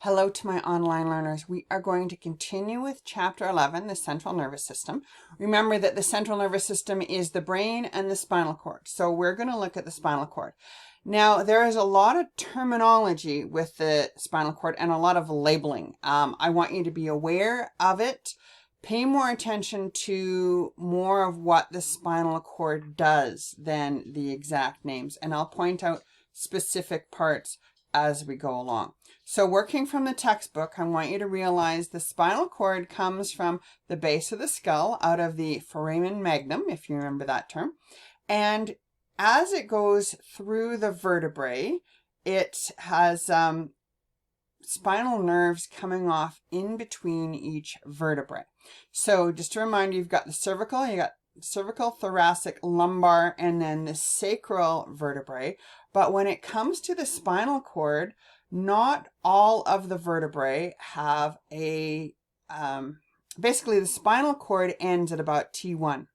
Hello to my online learners. We are going to continue with Chapter 11, the central nervous system. Remember that the central nervous system is the brain and the spinal cord. So we're going to look at the spinal cord. Now, there is a lot of terminology with the spinal cord and a lot of labeling. I want you to be aware of it. Pay more attention to more of what the spinal cord does than the exact names. And I'll point out specific parts as we go along. So working from the textbook, I want you to realize the spinal cord comes from the base of the skull out of the foramen magnum, if you remember that term. And as it goes through the vertebrae, it has spinal nerves coming off in between each vertebrae. So just to remind you, you've got the cervical, you got cervical, thoracic, lumbar, and then the sacral vertebrae. But when it comes to the spinal cord, not all of the vertebrae have a, basically the spinal cord ends at about T1.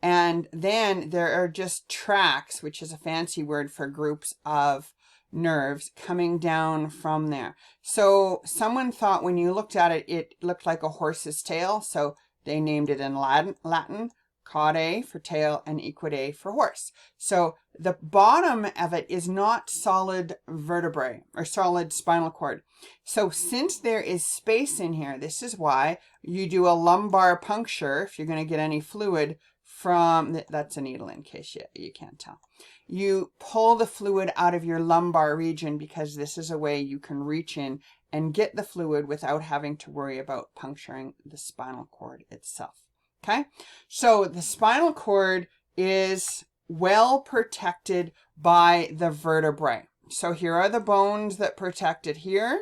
And then there are just tracts, which is a fancy word for groups of nerves coming down from there. So someone thought when you looked at it, it looked like a horse's tail. So they named it in Latin, caudae for tail and equidae for horse. So the bottom of it is not solid vertebrae or solid spinal cord. So since there is space in here, this is why you do a lumbar puncture if you're going to get any fluid from, that's a needle in case you can't tell. You pull the fluid out of your lumbar region because this is a way you can reach in and get the fluid without having to worry about puncturing the spinal cord itself. Okay, so the spinal cord is well protected by the vertebrae. So here are the bones that protect it here.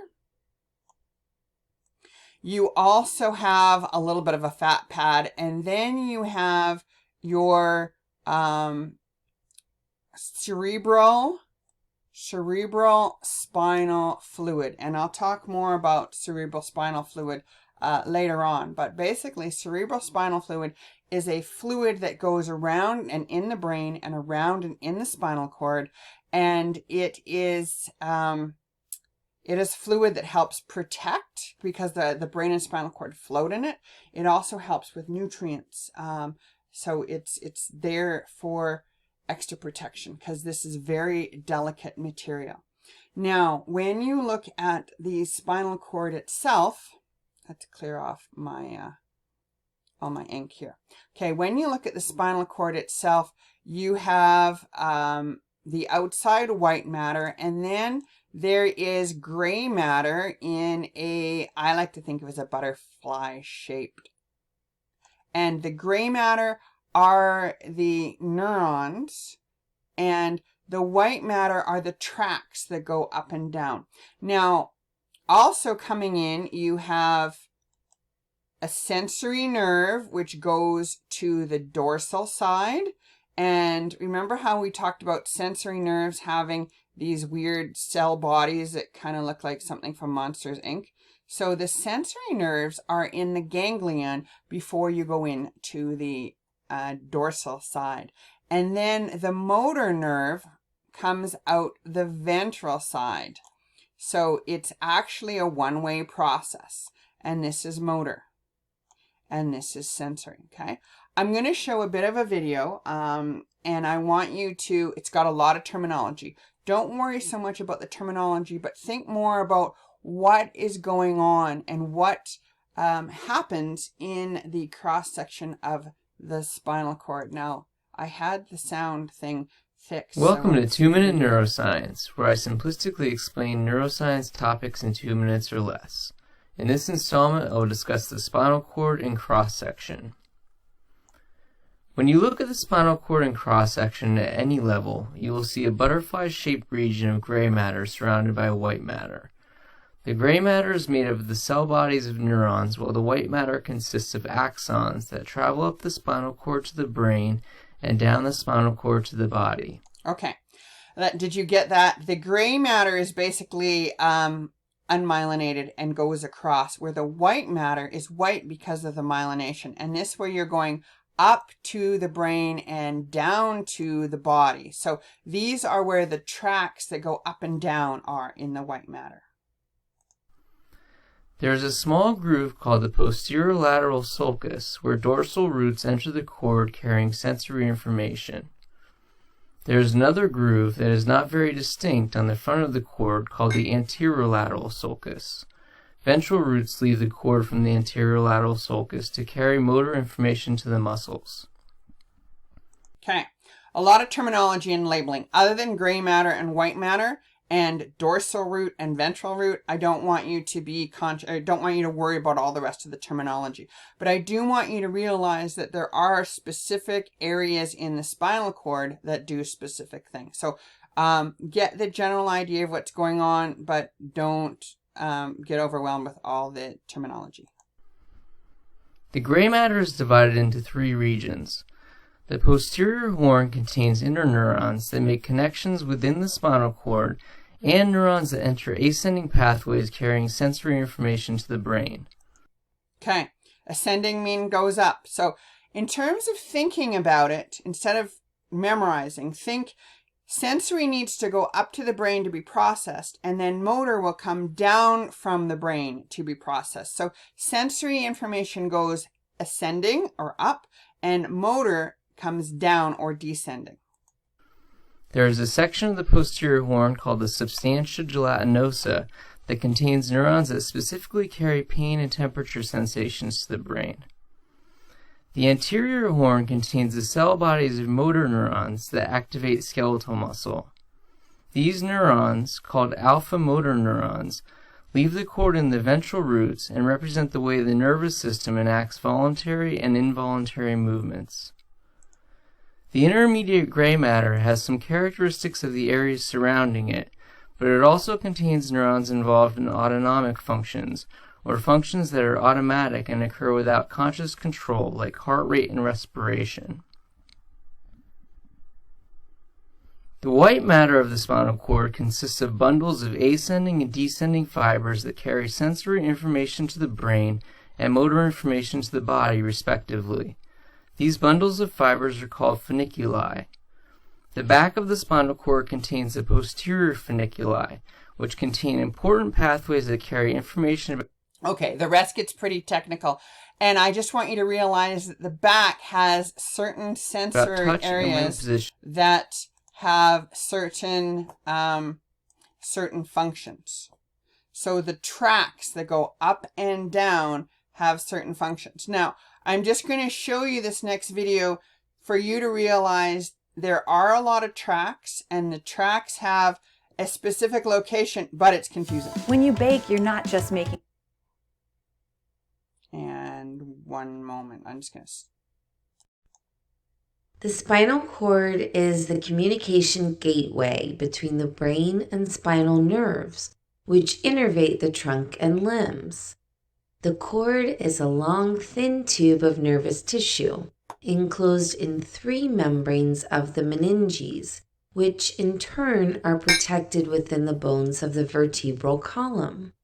You also have a little bit of a fat pad, and then you have your cerebral spinal fluid. And I'll talk more about cerebral spinal fluid later on, but basically cerebral spinal fluid is a fluid that goes around and in the brain and around and in the spinal cord, and it is fluid that helps protect because the brain and spinal cord float in it. It also helps with nutrients, so it's there for extra protection because this is very delicate material. Now when you look at the spinal cord itself, I have to clear off my all my ink here. Okay, when you look at the spinal cord itself, you have the outside white matter, and then there is gray matter in a, I like to think of as a butterfly shaped. And the gray matter are the neurons, and the white matter are the tracts that go up and down. Now, also coming in, you have a sensory nerve, which goes to the dorsal side. And remember how we talked about sensory nerves having these weird cell bodies that kind of look like something from Monsters, Inc.? So the sensory nerves are in the ganglion before you go into the dorsal side. And then the motor nerve comes out the ventral side. So it's actually a one-way process. And this is motor. And this is sensory, okay? I'm going to show a bit of a video, and I want you to, it's got a lot of terminology. Don't worry so much about the terminology, but think more about what is going on and what happens in the cross-section of the spinal cord. Now, I had the sound thing fixed. Welcome to 2-Minute Neuroscience, where I simplistically explain neuroscience topics in 2 minutes or less. In this installment, I will discuss the spinal cord in cross-section. When you look at the spinal cord in cross-section at any level, you will see a butterfly-shaped region of gray matter surrounded by white matter. The gray matter is made of the cell bodies of neurons, while the white matter consists of axons that travel up the spinal cord to the brain and down the spinal cord to the body. Okay. Did you get that? The gray matter is basically unmyelinated and goes across, where the white matter is white because of the myelination. And this where you're going up to the brain and down to the body. So these are where the tracts that go up and down are in the white matter. There is a small groove called the posterior lateral sulcus where dorsal roots enter the cord carrying sensory information. There is another groove that is not very distinct on the front of the cord called the anterior lateral sulcus. Ventral roots leave the cord from the anterior lateral sulcus to carry motor information to the muscles. Okay, a lot of terminology and labeling. Other than gray matter and white matter and dorsal root and ventral root, I don't want you to I don't want you to worry about all the rest of the terminology. But I do want you to realize that there are specific areas in the spinal cord that do specific things. So get the general idea of what's going on, but don't get overwhelmed with all the terminology. The gray matter is divided into 3 regions. The posterior horn contains interneurons that make connections within the spinal cord and neurons that enter ascending pathways carrying sensory information to the brain. Okay, ascending means goes up. So in terms of thinking about it, instead of memorizing, think sensory needs to go up to the brain to be processed, and then motor will come down from the brain to be processed. So sensory information goes ascending or up, and motor comes down or descending. There is a section of the posterior horn called the substantia gelatinosa that contains neurons that specifically carry pain and temperature sensations to the brain. The anterior horn contains the cell bodies of motor neurons that activate skeletal muscle. These neurons, called alpha motor neurons, leave the cord in the ventral roots and represent the way the nervous system enacts voluntary and involuntary movements. The intermediate gray matter has some characteristics of the areas surrounding it, but it also contains neurons involved in autonomic functions, or functions that are automatic and occur without conscious control, like heart rate and respiration. The white matter of the spinal cord consists of bundles of ascending and descending fibers that carry sensory information to the brain and motor information to the body, respectively. These bundles of fibers are called funiculi. The back of the spinal cord contains the posterior funiculi, which contain important pathways that carry information about... Okay, the rest gets pretty technical. And I just want you to realize that the back has certain sensory areas that have certain functions. So the tracts that go up and down have certain functions. Now, I'm just going to show you this next video for you to realize there are a lot of tracts, and the tracts have a specific location, but it's confusing. When you bake, you're not just making... And one moment, I'm just going to... The spinal cord is the communication gateway between the brain and spinal nerves, which innervate the trunk and limbs. The cord is a long, thin tube of nervous tissue, enclosed in 3 membranes of the meninges, which in turn are protected within the bones of the vertebral column.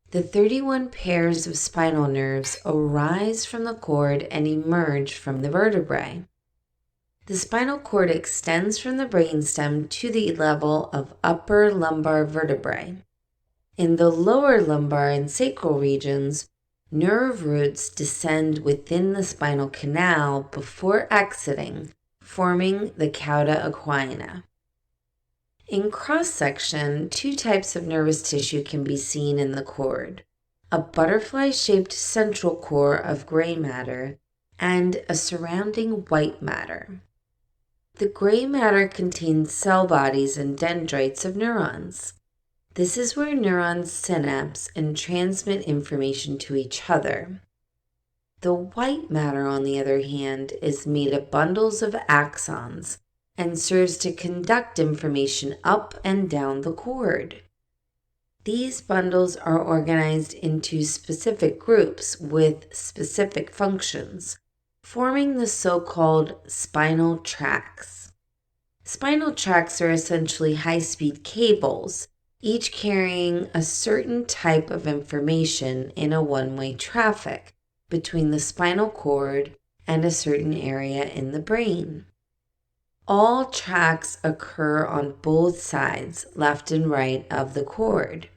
The 31 pairs of spinal nerves arise from the cord and emerge from the vertebrae. The spinal cord extends from the brainstem to the level of upper lumbar vertebrae. In the lower lumbar and sacral regions, nerve roots descend within the spinal canal before exiting, forming the cauda equina. In cross-section, 2 types of nervous tissue can be seen in the cord: a butterfly-shaped central core of gray matter and a surrounding white matter. The gray matter contains cell bodies and dendrites of neurons. This is where neurons synapse and transmit information to each other. The white matter, on the other hand, is made of bundles of axons and serves to conduct information up and down the cord. These bundles are organized into specific groups with specific functions, forming the so-called spinal tracts. Spinal tracts are essentially high-speed cables, each carrying a certain type of information in a one-way traffic between the spinal cord and a certain area in the brain. All tracts occur on both sides, left and right, of the cord.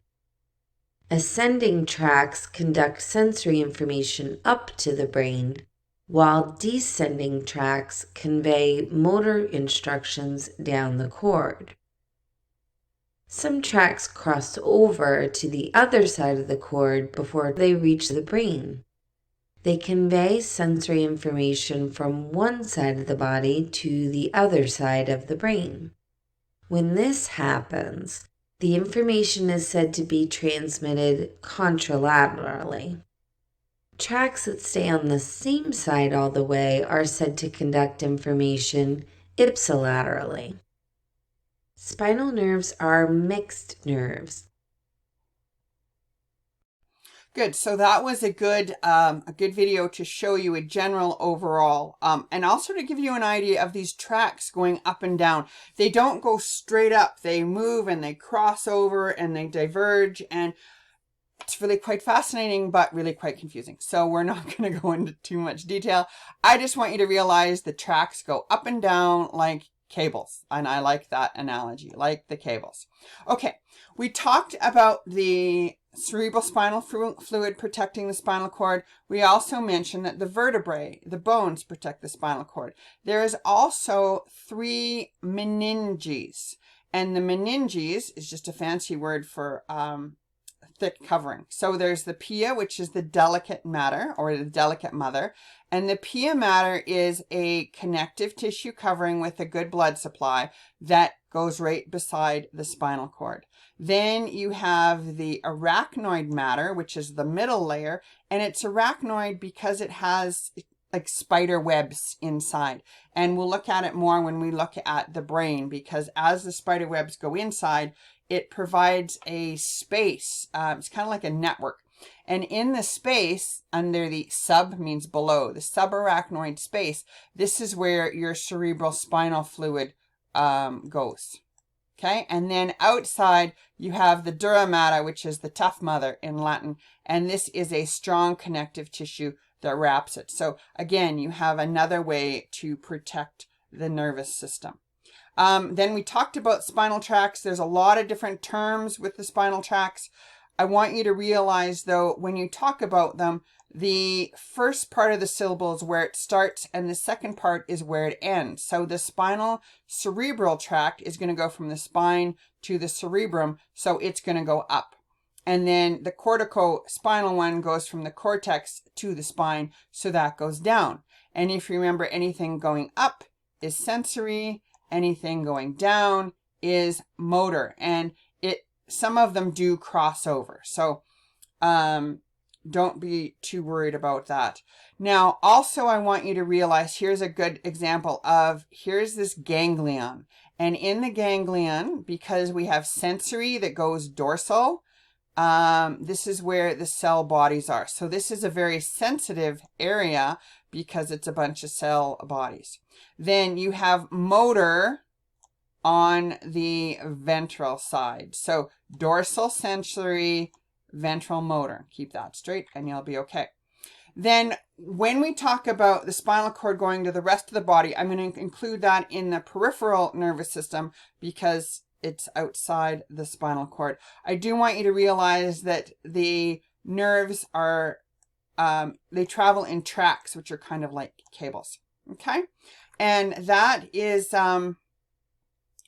Ascending tracts conduct sensory information up to the brain, while descending tracts convey motor instructions down the cord. Some tracts cross over to the other side of the cord before they reach the brain. They convey sensory information from one side of the body to the other side of the brain. When this happens, the information is said to be transmitted contralaterally. Tracts that stay on the same side all the way are said to conduct information ipsilaterally. Spinal nerves are mixed nerves. Good. So that was a good video to show you a general overall, and also to give you an idea of these tracks going up and down. They don't go straight up. They move and they cross over and they diverge, and it's really quite fascinating, but really quite confusing. So we're not going to go into too much detail. I just want you to realize the tracks go up and down like cables. And I like that analogy, like the cables. Okay, we talked about the cerebral spinal fluid protecting the spinal cord. We also mentioned that the vertebrae, the bones, protect the spinal cord. There is also 3 meninges. And the meninges is just a fancy word for thick covering. So there's the pia, which is the delicate matter or the delicate mother. And the pia mater is a connective tissue covering with a good blood supply that goes right beside the spinal cord. Then you have the arachnoid matter, which is the middle layer. And it's arachnoid because it has like spider webs inside. And we'll look at it more when we look at the brain, because as the spider webs go inside, it provides a space. It's kind of like a network. And in the space under the sub means below, the subarachnoid space, this is where your cerebral spinal fluid goes. Okay. And then outside you have the dura mater, which is the tough mother in Latin. And this is a strong connective tissue that wraps it. So again, you have another way to protect the nervous system. Then we talked about spinal tracts. There's a lot of different terms with the spinal tracts. I want you to realize, though, when you talk about them, the first part of the syllable is where it starts and the second part is where it ends. So the spinal cerebral tract is going to go from the spine to the cerebrum, so it's going to go up. And then the corticospinal one goes from the cortex to the spine, so that goes down. And if you remember, anything going up is sensory, anything going down is motor, and some of them do cross over. So don't be too worried about that. Now, also, I want you to realize, here's a good example of, here's this ganglion. And in the ganglion, because we have sensory that goes dorsal, this is where the cell bodies are. So this is a very sensitive area because it's a bunch of cell bodies. Then you have motor on the ventral side. So dorsal sensory, ventral motor. Keep that straight and you'll be okay. Then when we talk about the spinal cord going to the rest of the body, I'm going to include that in the peripheral nervous system because it's outside the spinal cord. I do want you to realize that the nerves are, they travel in tracts, which are kind of like cables. Okay. And that is,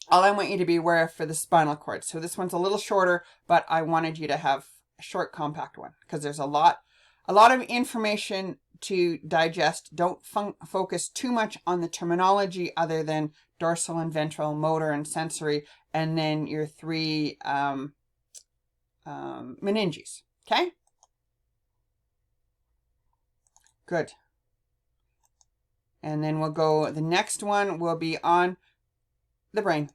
all I want you to be aware of for the spinal cord. So this one's a little shorter, but I wanted you to have a short, compact one because there's a lot of information to digest. Don't focus too much on the terminology other than dorsal and ventral, motor and sensory, and then your 3 meninges. Okay? Good. And then we'll go, the next one will be on the brain.